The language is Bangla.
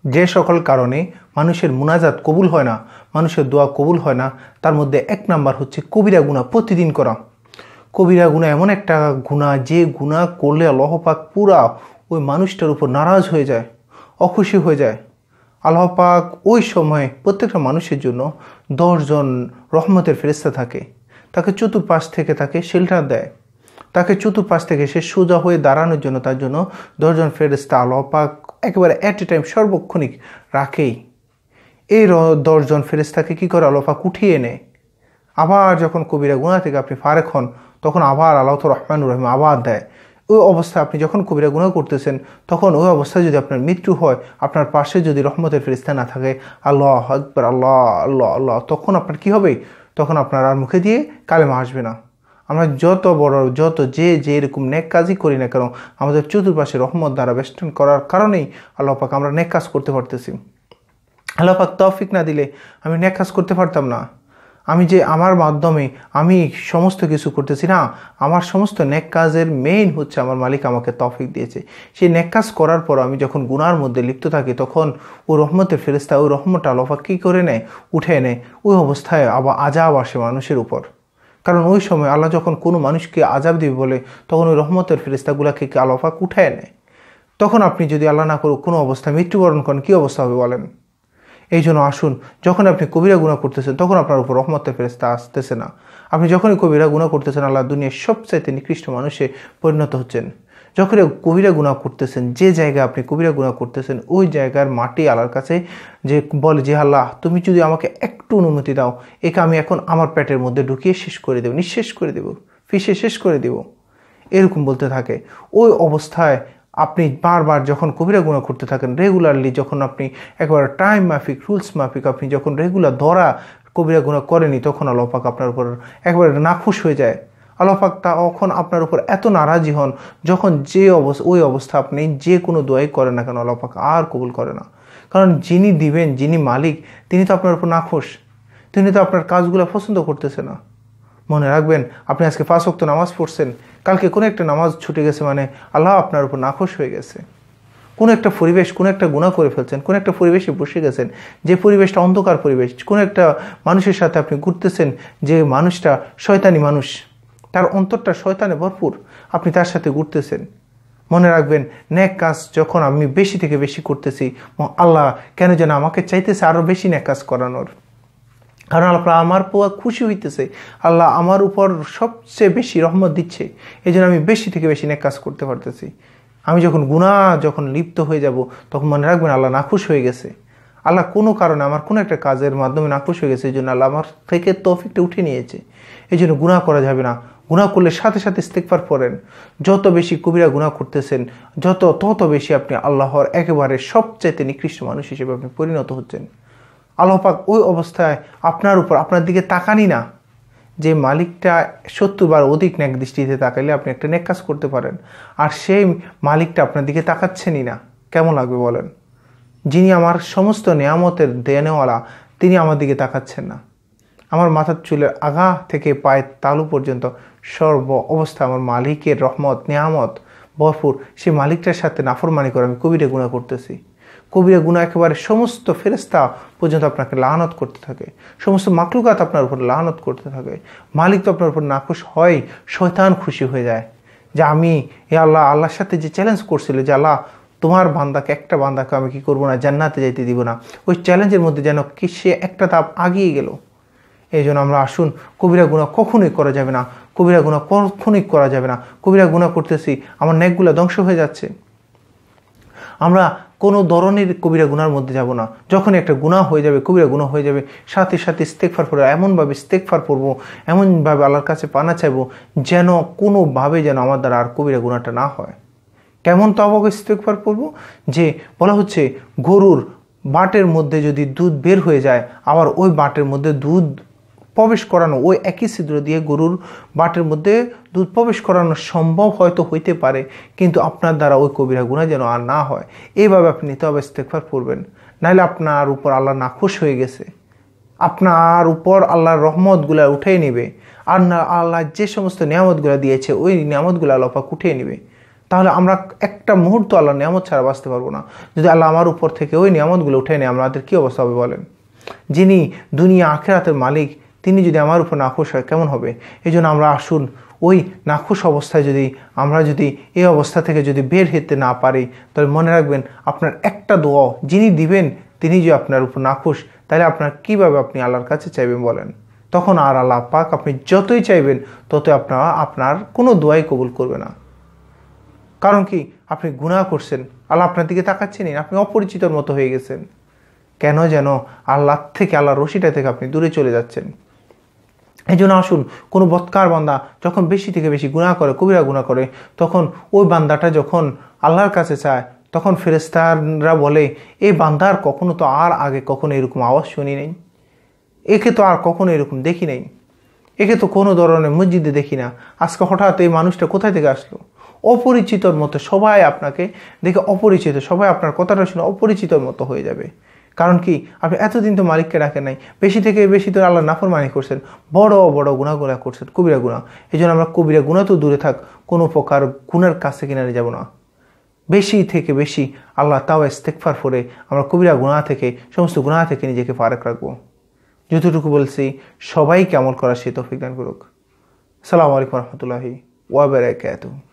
যে সকল কারণে মানুষের মুনাজাত কবুল হয় না, মানুষের দোয়া কবুল হয় না, তার মধ্যে এক নাম্বার হচ্ছে কবিরা গুনাহ প্রতিদিন করা। কবিরা গুনাহ এমন একটা গুনাহ, যে গুনাহ করলে আল্লাহ পাক পুরা ওই মানুষটার উপর নারাজ হয়ে যায়, অখুশি হয়ে যায়। আল্লাহ পাক ওই সময় প্রত্যেকটা মানুষের জন্য 10 জন রহমতের ফেরেশতা থাকে, তাকে চতুর্পাশ থেকে তাকে শেল্টার দেয়, তাকে চতুর্পাশ থেকে সে সোজা হয়ে দাঁড়ানোর জন্য তার জন্য 10 জন ফেরেশতা আল্লাহ পাক একেবারে অ্যাট এ টাইম সর্বক্ষণিক রাখেই। এই 10 জন ফেরেশতাকে কী করে আল্লাহ পাক উঠিয়ে নেয়। আবার যখন কবিরা গুনাহ থেকে আপনি ফারেক হন, তখন আবার আল্লাহ রহমানুর রহিম আবার দেয়। ওই অবস্থায় আপনি যখন কবিরা গুনাহ করতেছেন, তখন ওই অবস্থায় যদি আপনার মৃত্যু হয়, আপনার পাশে যদি রহমতের ফেরেশতা না থাকে, আল্লাহ আকবার, আল্লাহ আল্লাহ আল্লাহ, তখন আপনার কি হবে? তখন আপনার আর মুখে দিয়ে কালেমা আসবে না। আমরা যত বড় যে এরকম নেক কাজই করি না কেন, আমাদের চতুর্পাশে রহমত দ্বারা বেষ্টন করার কারণেই আল্লাহ পাক আমরা নেক কাজ করতে পারতেছি। আল্লাহ পাক তৌফিক না দিলে আমি নেক কাজ করতে পারতাম না। আমি যে আমার মাধ্যমে আমি সমস্ত কিছু করতেছি না, আমার সমস্ত নেক কাজের মেইন হচ্ছে আমার মালিক আমাকে তৌফিক দিয়েছে। সেই নেক কাজ করার পর আমি যখন গুনার মধ্যে লিপ্ত থাকি, তখন ওই রহমতের ফেরেশতা ওই রহমতটা আল্লাহ পাক কী করে নেয়? উঠে নেয়। ওই অবস্থায় আবার আযাব আসে মানুষের উপর। কারণ ওই সময় আল্লাহ যখন কোনো মানুষকে আযাব দিবে বলে, তখন ওই রহমতের ফেরেশতাগুলোকে আল্লাহ পাক উঠায় নেয়। তখন আপনি যদি আল্লাহ না করুক কোনো অবস্থায় মৃত্যুবরণ করেন, কী অবস্থা হবে বলেন? এই জন্য আসুন, যখন আপনি কবিরা গুনাহ করতেছেন, তখন আপনার উপর রহমতের ফেরেশতা আসতেছে না। আপনি যখনই কবিরা গুনাহ করতেছেন, আল্লাহ দুনিয়ার সবচাইতে নিকৃষ্ট মানুষে পরিণত হচ্ছেন। যখন কবিরা গুনাহ করতেছেন, যে জায়গায় আপনি কবিরা গুনাহ করতেছেন, ওই জায়গার মাটি আল্লাহর কাছে যে বলে যে আল্লাহ, তুমি যদি আমাকে একটু অনুমতি দাও, একে আমি এখন আমার পেটের মধ্যে ঢুকিয়ে শেষ করে দেবো, নিঃশেষ করে দেবো, ফিসে শেষ করে দেবো, এরকম বলতে থাকে। ওই অবস্থায় আপনি বারবার যখন কবিরা গুনাহ করতে থাকেন, রেগুলারলি যখন আপনি একবার টাইম মাফিক, রুলস মাফিক আপনি যখন রেগুলার ধরা কবিরা গুনাহ করেনি, তখন আল্লাহ পাক আপনার উপর একবারে নাখুশ হয়ে যায়। আল্লাহ পাক তখন আপনার উপর এত নারাজি হন, যখন ওই অবস্থা আপনি যে কোনো দোয়াই করেন না কেন, আল্লাহ পাক আর কবুল করে না। কারণ যিনি দিবেন, যিনি মালিক, তিনি তো আপনার উপর নাখুশ, তিনি তো আপনার কাজগুলো পছন্দ করতেছে না। মনে রাখবেন, আপনি আজকে 5 ওয়াক্ত নামাজ পড়ছেন, কালকে কোনো একটা নামাজ ছুটে গেছে মানে আল্লাহ আপনার উপর নাখুশ হয়ে গেছে। কোনো একটা পরিবেশ, কোনো একটা গুনাহ করে ফেলছেন, কোনো একটা পরিবেশে বসে গেছেন, যে পরিবেশটা অন্ধকার পরিবেশ, কোনো একটা মানুষের সাথে আপনি ঘুরতেছেন, যে মানুষটা শয়তানি মানুষ, তার অন্তরটা শয়তানে ভরপুর, আপনি তার সাথে ঘুরতেছেন। মনে রাখবেন, নেক কাজ যখন আমি বেশি থেকে বেশি করতেছি, আল্লাহ কেন যেন আমাকে চাইতেছে আরও বেশি নেক কাজ করানোর। কারণ আল্লাহ আমার উপর খুশি হইতেছে, আল্লাহ আমার উপর সবচেয়ে বেশি রহমত দিচ্ছে, এই জন্য আমি বেশি থেকে বেশি নেক কাজ করতে পারতেছি। আমি যখন যখন লিপ্ত হয়ে যাব, তখন মনে রাখবেন আল্লাহ নাখুশ হয়ে গেছে। আল্লাহ কোনো কারণে আমার কোনো একটা কাজের মাধ্যমে নাখুশ হয়ে গেছে, এই জন্য আল্লাহ আমার থেকে তৌফিকটা উঠে নিয়েছে। এই জন্য গুনাহ করা যাবে না। গুনাহ করলে সাথে সাথে ইস্তিগফার পড়েন। যত বেশি কবিরা গুনাহ করতেছেন, তত বেশি আপনি আল্লাহর একেবারে সবচাইতে নিকৃষ্ট মানুষ হিসেবে আপনি পরিণত হচ্ছেন। আল্লাহ পাক ওই অবস্থায় আপনার দিকে তাকানি না। যে মালিকটা 70 বার অধিক নেক দৃষ্টিতে তাকাইলে আপনি একটা নেক কাজ করতে পারেন, আর সেই মালিকটা আপনার দিকে তাকাচ্ছেনই না, কেমন লাগবে বলেন? যিনি আমার সমস্ত নেয়ামতের দেনেওয়ালা, তিনি আমার দিকে তাকাচ্ছেন না। আমার মাথার চুলের আগা থেকে পায়ের তালু পর্যন্ত সর্ব অবস্থা আমার মালিকের রহমত নেয়ামত ভরপুর। সেই মালিকটার সাথে নাফরমানি করে আমি কবিরা গুনাহ করতেছি। কবিরা গুনাহ একেবারে সমস্ত ফেরেশতা পর্যন্ত আপনাকে লানত করতে থাকে, সমস্ত মাকলুকাত আপনার উপর লানত করতে থাকে। মালিক তো আপনার উপর নাখুশ হয়, শয়তান খুশি হয়ে যায় যে আমি আল্লাহর সাথে যে চ্যালেঞ্জ করছিল যে আল্লাহ তোমার বান্দাকে, একটা বান্দাকে আমি কি করবো না, জান্নাতে যাইতে দিব না, ওই চ্যালেঞ্জের মধ্যে যেন কি সে একটা ধাপ আগিয়ে গেল। এই জন্য আমরা আসুন, কবিরা গুনাহ কখনোই করা যাবে না, কবিরা গুনাহ কখনোই করা যাবে না। কবিরা গুনাহ করতেছি, আমার নেকগুলো ধ্বংস হয়ে যাচ্ছে। আমরা কোনো ধরনের কবিরা গুনার মধ্যে যাব না। যখন একটা গুনাহ হয়ে যাবে, কবিরা গুনাহ হয়ে যাবে, সাথে সাথে ইস্তেগফার পড়ব, এমনভাবে ইস্তেগফার পড়ব, এমনভাবে আল্লাহর কাছে পানা চাইব যেন কোনোভাবে যেন আমার দ্বারা আর কবিরা গুনাহটা না হয়। কেমন তওবা ইস্তেগফার পড়ব? যে বলা হচ্ছে গরুর বাটের মধ্যে যদি দুধ বের হয়ে যায়, আবার ওই বাটের মধ্যে দুধ প্রবেশ করানো, ওই একই ছিদ্র দিয়ে গরুর বাটের মধ্যে দুধ প্রবেশ করানো সম্ভব হয়তো হইতে পারে, কিন্তু আপনার দ্বারা ওই কবিরা গুনাহ যেন আর না হয়, এইভাবে আপনি তওবা ইস্তেগফার পড়বেন। নাহলে আপনার উপর আল্লাহ নাখুশ হয়ে গেছে, আপনার উপর আল্লাহর রহমতগুলা উঠিয়ে নেবে। আর না, আল্লাহ যে সমস্ত নিয়ামতগুলা দিয়েছে, ওই নিয়ামতগুলা আল্লাহ পাক উঠিয়ে নেবে। তাহলে আমরা একটা মুহূর্ত আল্লাহর নিয়ামত ছাড়া বাঁচতে পারবো না। যদি আল্লাহ আমার উপর থেকে ওই নিয়ামতগুলো উঠে নেয়, আমাদের কী অবস্থা হবে বলেন? যিনি দুনিয়া আখিরাতের মালিক, তিনি যদি আমার উপর নাখুশ হয় কেমন হবে? এই জন্য আমরা আসুন, ওই নাখুশ অবস্থায় আমরা যদি এই অবস্থা থেকে যদি বের হতে না পারি, তাহলে মনে রাখবেন আপনার একটা দোয়া যিনি দিবেন তিনি যে আপনার উপর নাখুশ, তাহলে আপনার কীভাবে আপনি আল্লাহর কাছে চাইবেন বলেন? তখন আর আল্লাহ পাক আপনি যতই চাইবেন ততই আপনার কোনো দোয়াই কবুল করবে না। কারণ কি? আপনি গুনাহ করছেন, আল্লাহ আপনার দিকে তাকাচ্ছেন, আপনি অপরিচিতর মতো হয়ে গেছেন। কেন যেন আল্লাহ থেকে, আল্লাহর রশিটা থেকে আপনি দূরে চলে যাচ্ছেন। এই জন্য আসুন, কোনো বৎকার বান্দা যখন বেশি থেকে বেশি গুনাহ করে, কবিরা গুনাহ করে, তখন ওই বান্দাটা যখন আল্লাহর কাছে চায়, তখন ফেরেশতারা বলে, এই বান্দার কখনো তো আর আগে কখনো এরকম আওয়াজ শুনি নেই, একে তো আর কখনো এরকম দেখি নেই, একে তো কোনো ধরনের মসজিদে দেখি না, আজকে হঠাৎ এই মানুষটা কোথায় থেকে আসলো? অপরিচিতর মতো সবাই আপনাকে দেখে অপরিচিত, সবাই আপনার কথাটা শুনে অপরিচিতর মতো হয়ে যাবে। কারণ কি? আপনি এতদিন তো মালিককে ডাকেন নাই, বেশি থেকে বেশি তো আল্লাহ নাফরমানি করছেন, বড় বড় গুনাহ করছেন, কবিরা গুনাহ। এই জন্য আমরা কবিরা গুনাহ তো দূরে থাক, কোনো প্রকার গুনার কাছে কিনারে যাব না। বেশি থেকে বেশি আল্লাহ তাও ইস্তেগফার করে আমরা কবিরা গুনাহ থেকে, সমস্ত গুনাহ থেকে নিজেকে ফারাক রাখবো। যতটুকু বলছি, সবাইকে আমল করার সে তৌফিক দান করুক। আসসালামু আলাইকুম ওয়া রাহমাতুল্লাহি ওয়া বারাকাতুহু।